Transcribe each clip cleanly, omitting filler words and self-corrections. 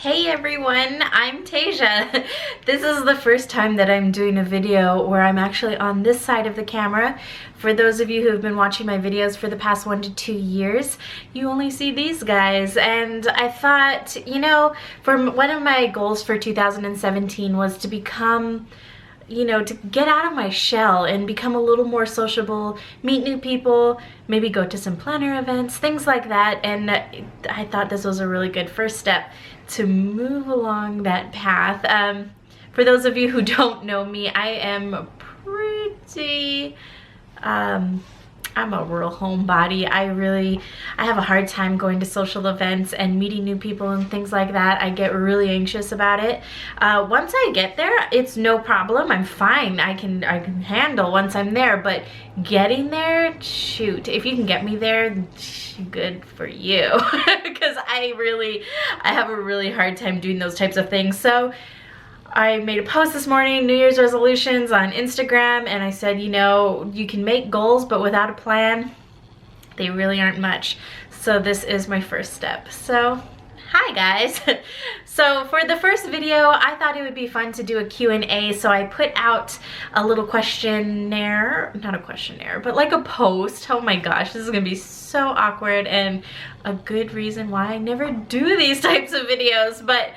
Hey everyone, I'm Tasia. This is the first time that I'm doing a video where I'm actually on this side of the camera. For those of you who have been watching my videos for the past 1 to 2 years, you only see these guys. And I thought, one of my goals for 2017 was to become to get out of my shell and become a little more sociable, meet new people, maybe go to some planner events, things like that. And I thought this was a really good first step to move along that path. For those of you who don't know me, I am pretty, I'm a real homebody. I have a hard time going to social events and meeting new people and things like that. I get really anxious about it. Once I get there, it's no problem. I'm fine. I can handle once I'm there, but getting there, shoot, if you can get me there, good for you. Because I have a really hard time doing those types of things. So I made a post this morning, New Year's resolutions on Instagram, and I said, you can make goals, but without a plan, they really aren't much. So this is my first step. So, hi guys. So for the first video, I thought it would be fun to do a Q&A, so I put out a little questionnaire, not a questionnaire, but like a post. Oh my gosh, this is gonna be so awkward and a good reason why I never do these types of videos. But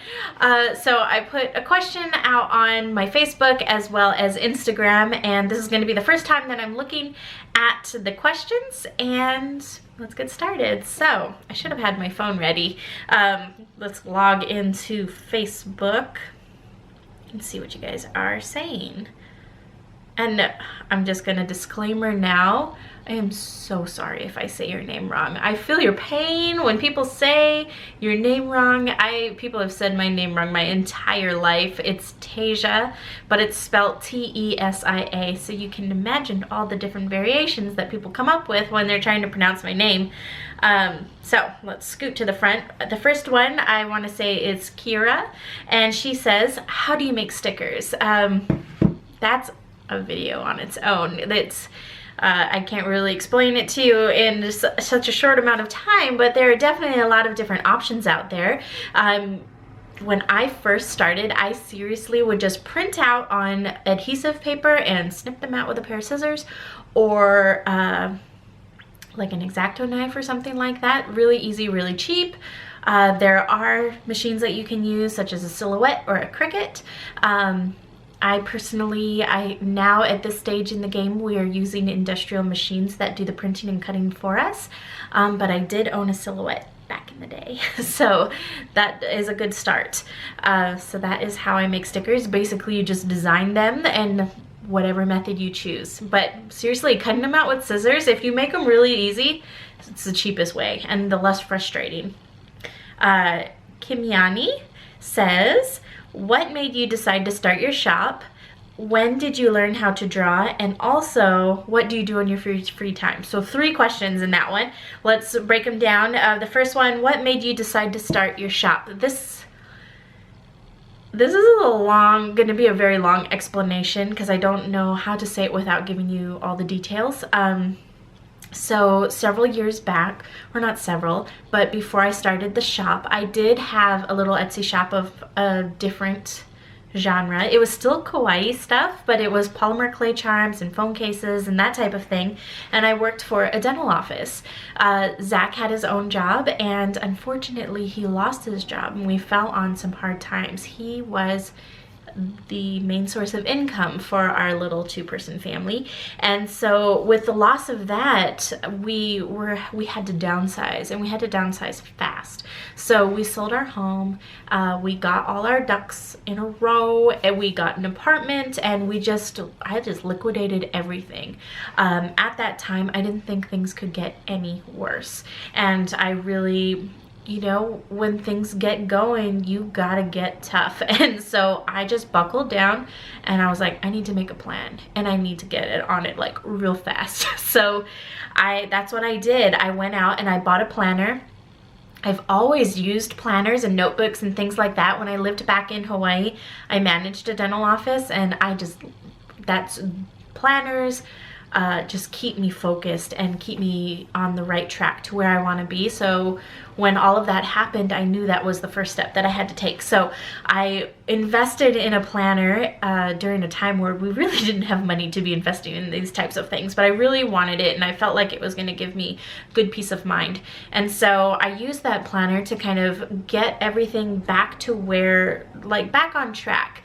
so I put a question out on my Facebook as well as Instagram, and this is gonna be the first time that I'm looking at the questions, and let's get started. So I should have had my phone ready. Let's log into Facebook and see what you guys are saying. And I'm just gonna disclaimer now, I am so sorry if I say your name wrong. I feel your pain when people say your name wrong. People have said my name wrong my entire life. It's Tasia, but it's spelled T-E-S-I-A. So you can imagine all the different variations that people come up with when they're trying to pronounce my name. So let's scoot to the front. The first one I want to say is Kira, and she says, how do you make stickers? That's a video on its own. I can't really explain it to you in such a short amount of time, but there are definitely a lot of different options out there. When I first started, I seriously would just print out on adhesive paper and snip them out with a pair of scissors, or like an X-Acto knife or something like that. Really easy, really cheap. There are machines that you can use, such as a Silhouette or a Cricut. Now at this stage in the game, we are using industrial machines that do the printing and cutting for us. But I did own a Silhouette back in the day. So that is a good start. So that is how I make stickers. Basically, you just design them and whatever method you choose. But seriously, cutting them out with scissors, if you make them really easy, it's the cheapest way and the less frustrating. Kimiani says, what made you decide to start your shop? When did you learn how to draw? And also, what do you do on your free time? So 3 questions in that one. Let's break them down. The first one, what made you decide to start your shop? This is going to be a very long explanation because I don't know how to say it without giving you all the details. So several years back, or not several, but before I started the shop, I did have a little Etsy shop of a different genre. It was still Kawaii stuff, but it was polymer clay charms and phone cases and that type of thing. And I worked for a dental office. Zach had his own job, and unfortunately he lost his job and we fell on some hard times. He was the main source of income for our little 2-person family, and so with the loss of that, we had to downsize, and we had to downsize fast. So we sold our home, we got all our ducks in a row, and we got an apartment, and I just liquidated everything. At that time, I didn't think things could get any worse, and I really, when things get going, you gotta get tough. And so I just buckled down and I was like, I need to make a plan and I need to get it on it like real fast. So that's what I did. I went out and I bought a planner. I've always used planners and notebooks and things like that. When I lived back in Hawaii, I managed a dental office, and that's planners, just keep me focused and keep me on the right track to where I want to be. So when all of that happened, I knew that was the first step that I had to take. So I invested in a planner during a time where we really didn't have money to be investing in these types of things, but I really wanted it, and I felt like it was going to give me good peace of mind. And so I used that planner to kind of get everything back to where, like, back on track.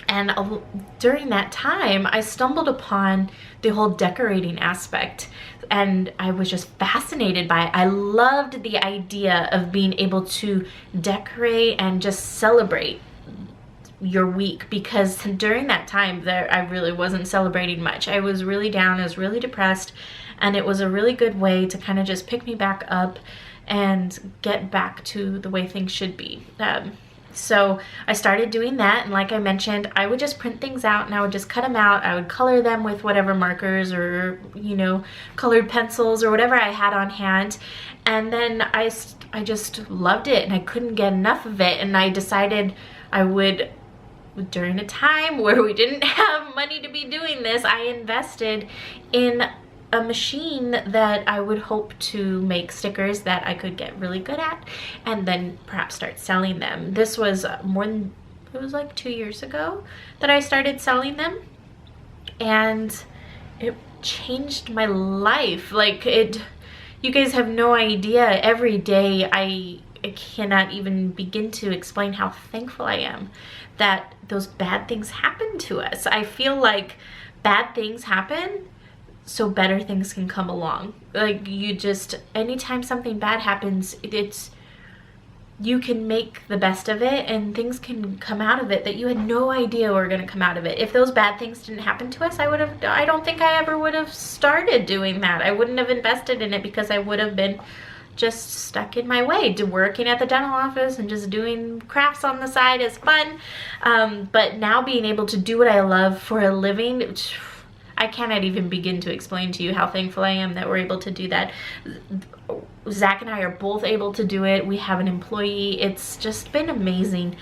And during that time, I stumbled upon the whole decorating aspect, and I was just fascinated by it. I loved the idea of being able to decorate and just celebrate your week, because during that time there, I really wasn't celebrating much. I was really down, I was really depressed, and it was a really good way to kind of just pick me back up and get back to the way things should be. So I started doing that, and like I mentioned, I would just print things out and I would just cut them out. I would color them with whatever markers or, you know, colored pencils or whatever I had on hand. And then I just loved it, and I couldn't get enough of it. And I decided I would, during a time where we didn't have money to be doing this, I invested in a machine that I would hope to make stickers that I could get really good at, and then perhaps start selling them. This was it was like 2 years ago that I started selling them, and it changed my life. Like, you guys have no idea. Every day I cannot even begin to explain how thankful I am that those bad things happen to us. I feel like bad things happen so better things can come along. Like, anytime something bad happens, you can make the best of it, and things can come out of it that you had no idea were going to come out of it. If those bad things didn't happen to us, I don't think I ever would have started doing that. I wouldn't have invested in it, because I would have been just stuck in my way, to working at the dental office and just doing crafts on the side is fun. But now being able to do what I love for a living, I cannot even begin to explain to you how thankful I am that we're able to do that. Zach and I are both able to do it. We have an employee. It's just been amazing.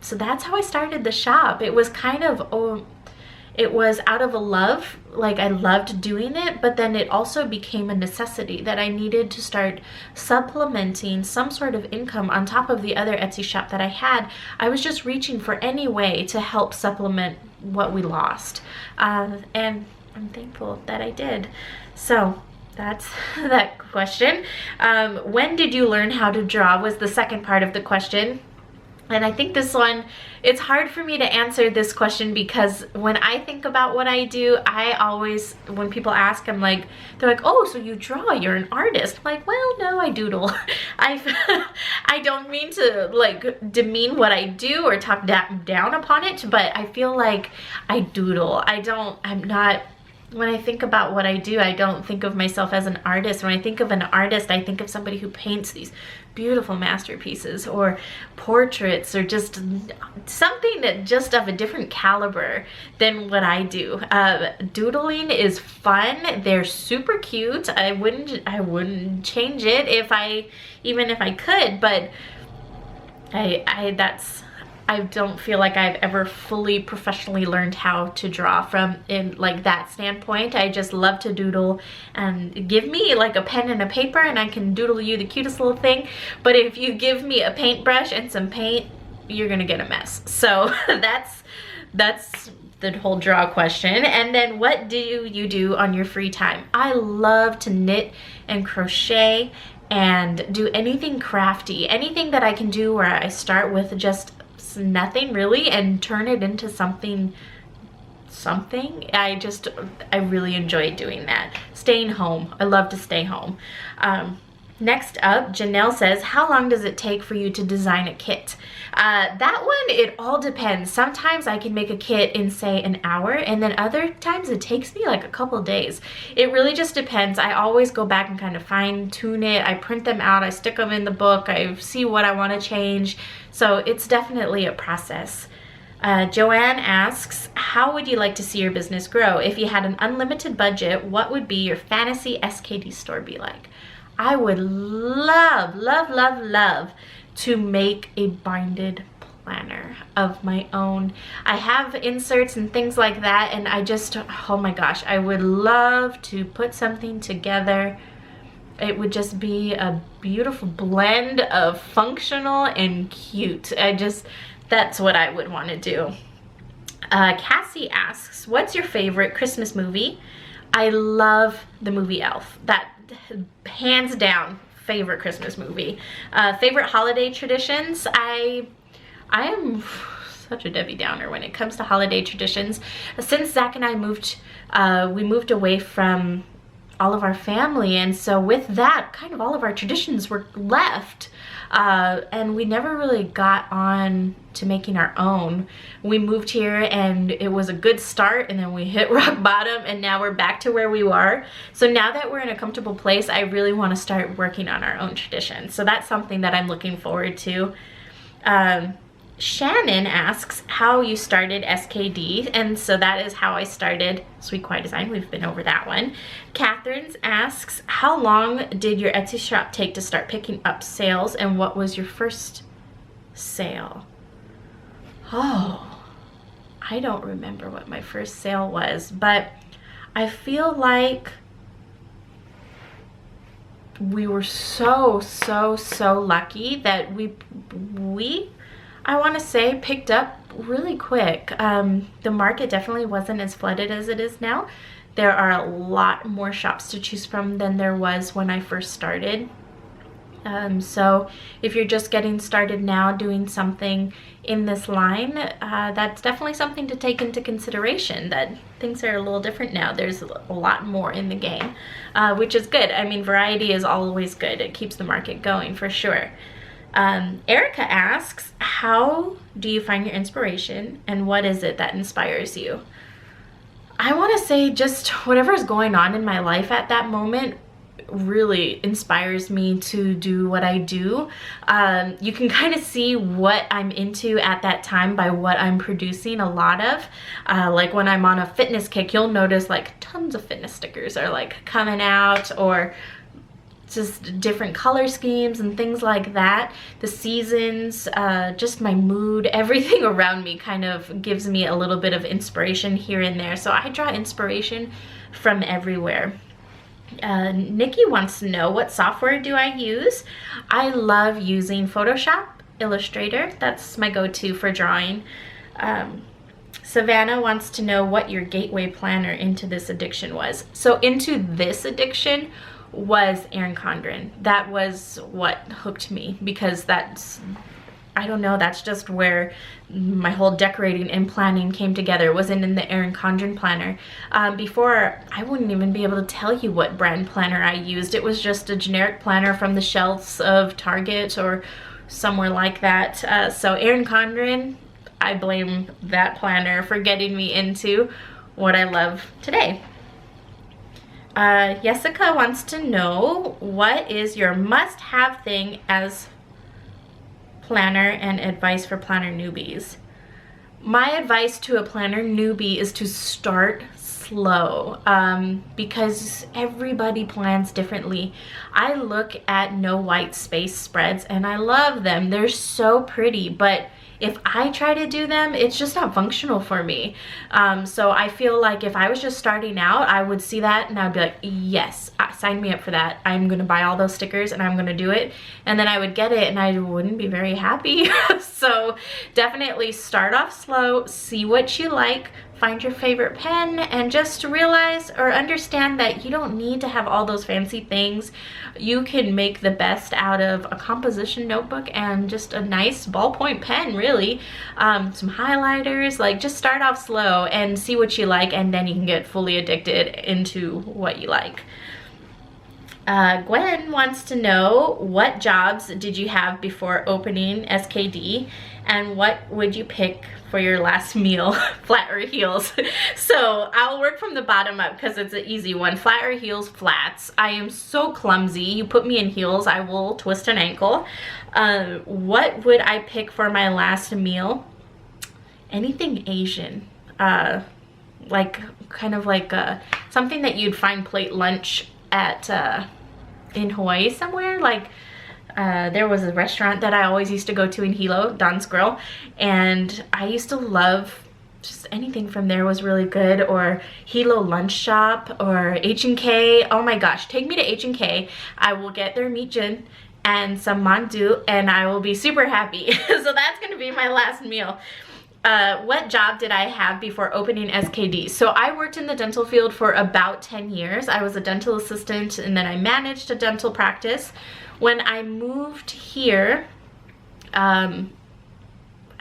So that's how I started the shop. It was kind of, it was out of a love. Like, I loved doing it, but then it also became a necessity that I needed to start supplementing some sort of income on top of the other Etsy shop that I had. I was just reaching for any way to help supplement what we lost, and I'm thankful that I did. So that's that question. When did you learn how to draw was the second part of the question. And I think this one, it's hard for me to answer this question, because when I think about what I do, I always, when people ask, I'm like, they're like, oh, so you draw, you're an artist. I'm like, well, no, I doodle. I don't mean to, like, demean what I do or talk down upon it, but I feel like I doodle. When I think about what I do, I don't think of myself as an artist. When I think of an artist, I think of somebody who paints these beautiful masterpieces or portraits, or just something that just of a different caliber than what I do. Doodling is fun. They're super cute. I wouldn't change it even if I could, but I don't feel like I've ever fully professionally learned how to draw from in like that standpoint. I just love to doodle, and give me like a pen and a paper and I can doodle you the cutest little thing. But if you give me a paintbrush and some paint, you're gonna get a mess. So that's the whole draw question. And then, what do you do on your free time? I love to knit and crochet and do anything crafty, anything that I can do where I start with just nothing really and turn it into something. I really enjoy doing that. Staying home. I love to stay home. Next up, Janelle says, how long does it take for you to design a kit? That one, it all depends. Sometimes I can make a kit in, say, an hour, and then other times it takes me like a couple days. It really just depends. I always go back and kind of fine tune it. I print them out, I stick them in the book, I see what I want to change. So it's definitely a process. Joanne asks, how would you like to see your business grow? If you had an unlimited budget, what would be your fantasy SKD store be like? I would love, love, love, love to make a binded planner of my own. I have inserts and things like that, and I just, oh my gosh, I would love to put something together. It would just be a beautiful blend of functional and cute. That's what I would want to do. Cassie asks, what's your favorite Christmas movie? I love the movie Elf. That, hands down, favorite Christmas movie. Favorite holiday traditions? I am such a Debbie Downer when it comes to holiday traditions. Since Zach and I moved, we moved away from all of our family, and so with that, kind of all of our traditions were left. And we never really got on to making our own. We moved here and it was a good start, and then we hit rock bottom, and now we're back to where we were. So now that we're in a comfortable place, I really want to start working on our own traditions. So that's something that I'm looking forward to. Shannon asks how you started SKD, and so that is how I started Sweet Kawaii Design. We've been over that one. Catherine asks, how long did your Etsy shop take to start picking up sales, and what was your first sale? Oh, I don't remember what my first sale was, but I feel like we were so lucky that we I want to say picked up really quick. The market definitely wasn't as flooded as it is now. There are a lot more shops to choose from than there was when I first started. So if you're just getting started now doing something in this line, that's definitely something to take into consideration, that things are a little different now. There's a lot more in the game, which is good. I mean, variety is always good. It keeps the market going for sure. Erica asks, how do you find your inspiration, and what is it that inspires you? I want to say just whatever's going on in my life at that moment really inspires me to do what I do. You can kind of see what I'm into at that time by what I'm producing a lot of. Like when I'm on a fitness kick, you'll notice like tons of fitness stickers are like coming out, or just different color schemes and things like that. The seasons, just my mood, everything around me kind of gives me a little bit of inspiration here and there. So I draw inspiration from everywhere. Nikki wants to know, what software do I use? I love using Photoshop, Illustrator. That's my go-to for drawing. Savannah wants to know what your gateway planner into this addiction was. So into this addiction was Erin Condren. That was what hooked me, because that's, I don't know, that's just where my whole decorating and planning came together, wasn't in the Erin Condren planner. Before, I wouldn't even be able to tell you what brand planner I used. It was just a generic planner from the shelves of Target or somewhere like that. So Erin Condren, I blame that planner for getting me into what I love today. Jessica wants to know, what is your must-have thing as planner and advice for planner newbies? My advice to a planner newbie is to start slow, because everybody plans differently. I look at no white space spreads and I love them. They're so pretty, but if I try to do them, it's just not functional for me. So I feel like if I was just starting out, I would see that and I'd be like, yes, sign me up for that. I'm gonna buy all those stickers and I'm gonna do it. And then I would get it and I wouldn't be very happy. So definitely start off slow, see what you like, find your favorite pen, and just realize or understand that you don't need to have all those fancy things. You can make the best out of a composition notebook and just a nice ballpoint pen, really. Some highlighters, like just start off slow and see what you like, and then you can get fully addicted into what you like. Gwen wants to know, what jobs did you have before opening SKD, and what would you pick for your last meal, flat or heels? So I'll work from the bottom up because it's an easy one. Flat or heels? Flats. I am so clumsy. You put me in heels, I will twist an ankle. What would I pick for my last meal? Anything Asian. Like kind of like something that you'd find plate lunch at in Hawaii somewhere, like there was a restaurant that I always used to go to in Hilo, Don's Grill, and I used to love just anything from there was really good, or Hilo Lunch Shop or H&K. Oh my gosh, take me to H&K. I will get their meat gin and some mandu and I will be super happy. So that's gonna be my last meal. What job did I have before opening SKD? So I worked in the dental field for about 10 years. I was a dental assistant and then I managed a dental practice. When I moved here,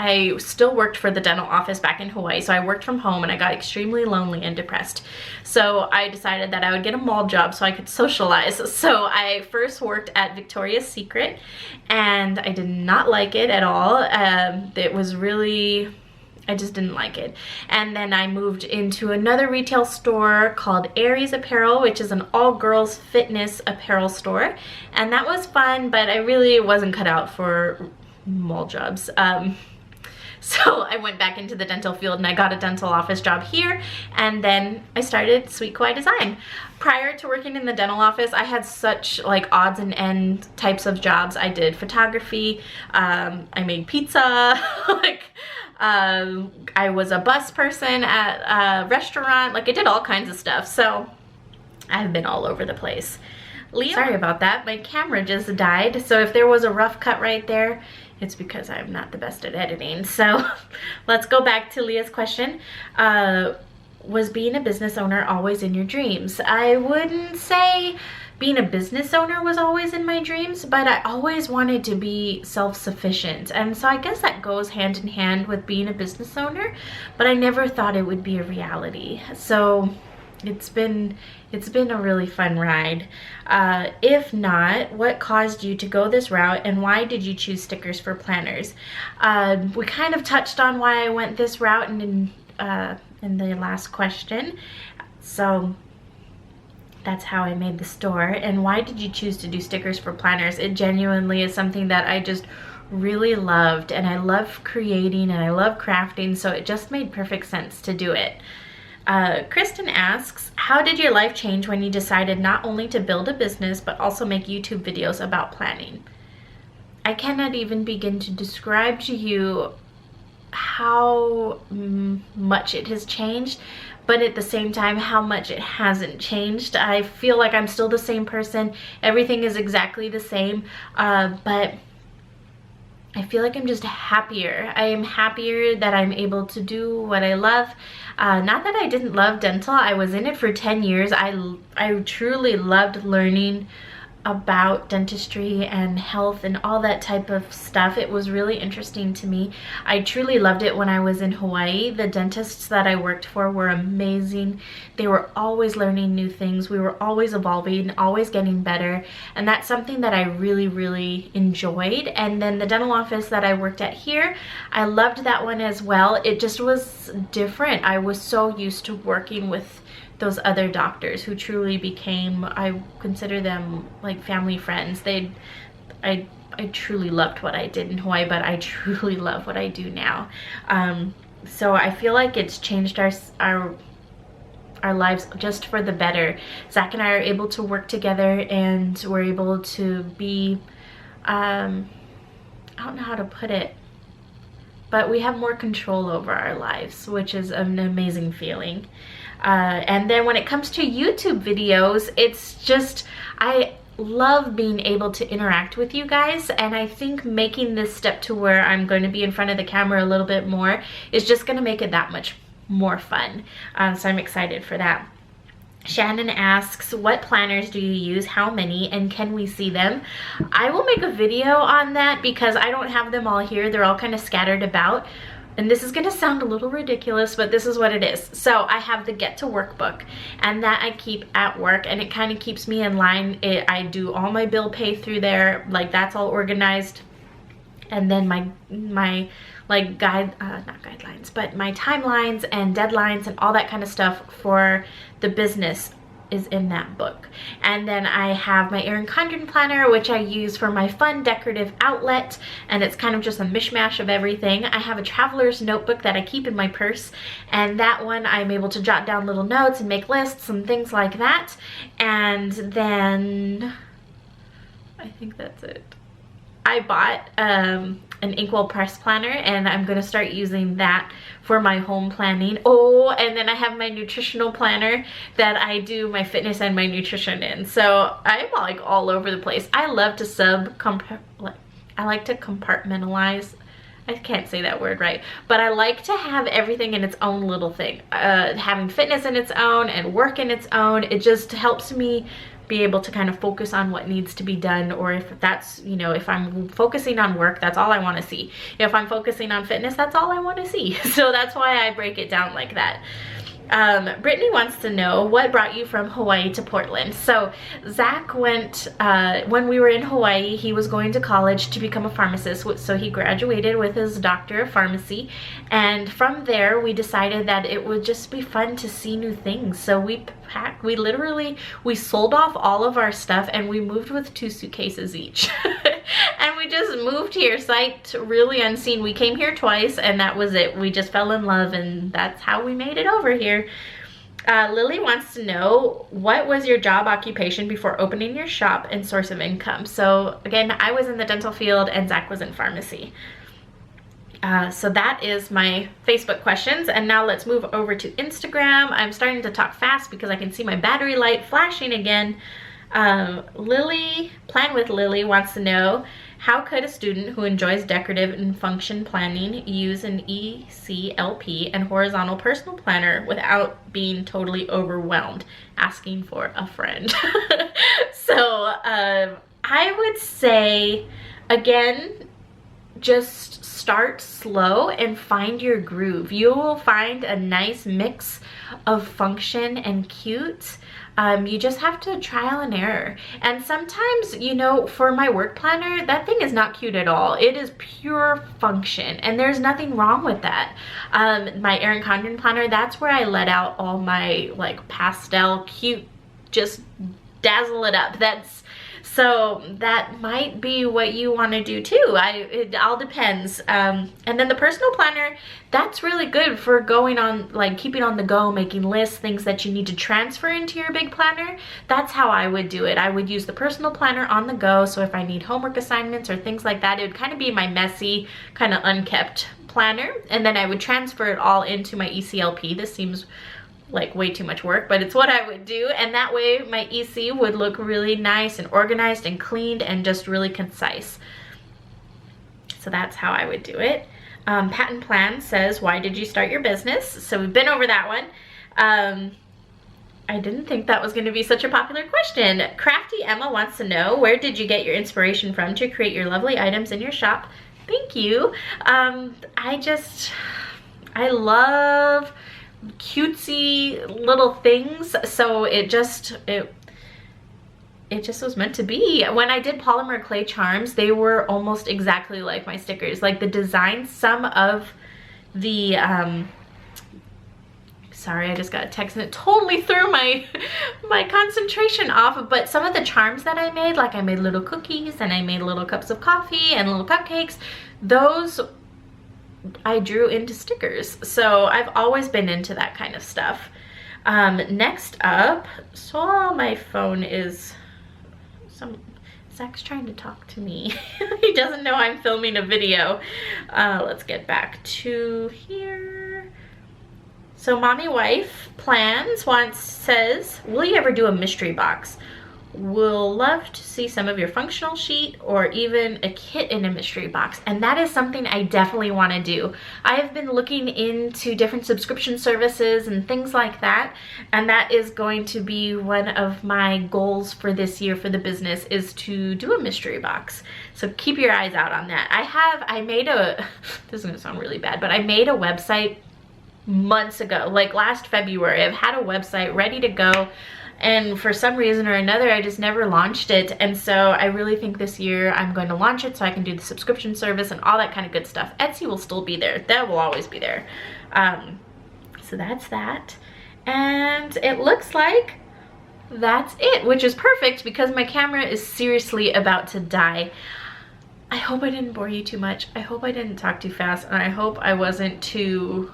I still worked for the dental office back in Hawaii, so I worked from home and I got extremely lonely and depressed. So I decided that I would get a mall job so I could socialize. So I first worked at Victoria's Secret and I did not like it at all. It was really, I just didn't like it. And then I moved into another retail store called Aries Apparel, which is an all-girls fitness apparel store. And that was fun, but I really wasn't cut out for mall jobs. So I went back into the dental field and I got a dental office job here, and then I started Sweet Kawaii Design. Prior to working in the dental office, I had such like odds and end types of jobs. I did photography, I made pizza, like I was a bus person at a restaurant, like I did all kinds of stuff. So I've been all over the place. Leah, sorry about that, my camera just died, so if there was a rough cut right there, it's because I'm not the best at editing. So let's go back to Leah's question. Was being a business owner always in your dreams? I wouldn't say being a business owner was always in my dreams, but I always wanted to be self-sufficient. And so I guess that goes hand in hand with being a business owner, but I never thought it would be a reality. So it's been a really fun ride. If not, what caused you to go this route and why did you choose stickers for planners? We kind of touched on why I went this route in the last question. So that's how I made the store. And why did you choose to do stickers for planners? It genuinely is something that I just really loved, and I love creating and I love crafting, so it just made perfect sense to do it. Kristen asks, how did your life change when you decided not only to build a business but also make YouTube videos about planning? I cannot even begin to describe to you how much it has changed, but at the same time how much it hasn't changed. I feel like I'm still the same person. Everything is exactly the same, but I feel like I'm just happier. I am happier that I'm able to do what I love. Not that I didn't love dental. I was in it for 10 years. I truly loved learning about dentistry and health and all that type of stuff. It was really interesting to me. I truly loved it when I was in Hawaii. The dentists that I worked for were amazing. They were always learning new things. We were always evolving, always getting better, and that's something that I really, really enjoyed. And then the dental office that I worked at here, I loved that one as well. It just was different. I was so used to working with those other doctors who truly became, I consider them like family friends. I truly loved what I did in Hawaii, but I truly love what I do now. So I feel like it's changed our lives just for the better. Zach and I are able to work together and we're able to be, I don't know how to put it, but we have more control over our lives, which is an amazing feeling. And then when it comes to YouTube videos, it's just, I love being able to interact with you guys, and I think making this step to where I'm going to be in front of the camera a little bit more is just going to make it that much more fun. So I'm excited for that. Shannon asks, what planners do you use, how many, and can we see them? I will make a video on that because I don't have them all here. They're all kind of scattered about. And this is going to sound a little ridiculous, but this is what it is. So I have the Get to Work book, and that I keep at work, and it kind of keeps me in line. I do all my bill pay through there, like that's all organized. And then my like not guidelines, but my timelines and deadlines and all that kind of stuff for the business is in that book. And then I have my Erin Condren planner, which I use for my fun decorative outlet, and it's kind of just a mishmash of everything. I have a traveler's notebook that I keep in my purse, and that one I'm able to jot down little notes and make lists and things like that. And then I think that's it. I bought an Inkwell press planner, and I'm gonna start using that for my home planning. Oh, and then I have my nutritional planner that I do my fitness and my nutrition in. So I'm like all over the place. I love to I like to compartmentalize. I can't say that word right, but I like to have everything in its own little thing. Having fitness in its own and work in its own, it just helps me be able to kind of focus on what needs to be done, or if that's, you know, if I'm focusing on work, that's all I want to see. If I'm focusing on fitness, that's all I want to see. So that's why I break it down like that. Brittany wants to know, what brought you from Hawaii to Portland? So Zach went, when we were in Hawaii, he was going to college to become a pharmacist. So he graduated with his doctor of pharmacy. And from there, we decided that it would just be fun to see new things. So we sold off all of our stuff and we moved with 2 suitcases each. And we just moved here sight really unseen. We came here twice and that was it. We just fell in love and that's how we made it over here. Lily wants to know, what was your job occupation before opening your shop and source of income? So again, I was in the dental field and Zach was in pharmacy. So that is my Facebook questions, and now let's move over to Instagram. I'm starting to talk fast because I can see my battery light flashing again. Plan with Lily wants to know, how could a student who enjoys decorative and function planning use an ECLP and horizontal personal planner without being totally overwhelmed? Asking for a friend. So I would say, again, just start slow and find your groove. You will find a nice mix of function and cute. You just have to trial and error. And sometimes, you know, for my work planner, that thing is not cute at all. It is pure function, and there's nothing wrong with that. My Erin Condren planner, that's where I let out all my like pastel, cute, just dazzle it up. So that might be what you want to do too. It all depends. And then the personal planner, that's really good for going on, like keeping on the go, making lists, things that you need to transfer into your big planner. That's how I would do it. I would use the personal planner on the go. So if I need homework assignments or things like that, it would kind of be my messy, kind of unkept planner. And then I would transfer it all into my ECLP. This seems like way too much work, but it's what I would do, and that way my EC would look really nice and organized and cleaned and just really concise. So that's how I would do it. Patent Plan says, why did you start your business? So we've been over that one. I didn't think that was going to be such a popular question. Crafty Emma wants to know, where did you get your inspiration from to create your lovely items in your shop? Thank you. I love cutesy little things, so it just was meant to be. When I did polymer clay charms, they were almost exactly like my stickers. Like the design, some of the sorry, I just got a text and it totally threw my concentration off. But some of the charms that I made, like I made little cookies and I made little cups of coffee and little cupcakes, those I drew into stickers. So I've always been into that kind of stuff. Next up, so my phone is, Zach's trying to talk to me. He doesn't know I'm filming a video. Let's get back to here. So Mommy Wife Plans says, will you ever do a mystery box? Will love to see some of your functional sheet or even a kit in a mystery box, and that is something I definitely want to do. I have been looking into different subscription services and things like that, and that is going to be one of my goals for this year for the business, is to do a mystery box. So keep your eyes out on that. I made a, this is gonna sound really bad, but I made a website months ago, like last February. I've had a website ready to go, and for some reason or another, I just never launched it. And so I really think this year I'm going to launch it so I can do the subscription service and all that kind of good stuff. Etsy will still be there. That will always be there. So that's that. And it looks like that's it, which is perfect because my camera is seriously about to die. I hope I didn't bore you too much. I hope I didn't talk too fast, and I hope I wasn't too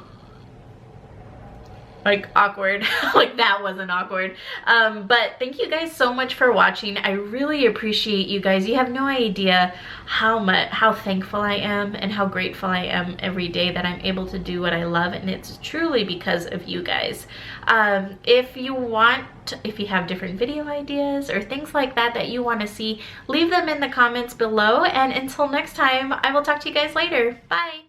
like awkward. Like that wasn't awkward. But thank you guys so much for watching. I really appreciate you guys. You have no idea how thankful I am and how grateful I am every day that I'm able to do what I love, and it's truly because of you guys. If you have different video ideas or things like that that you want to see, leave them in the comments below, and until next time, I will talk to you guys later. Bye.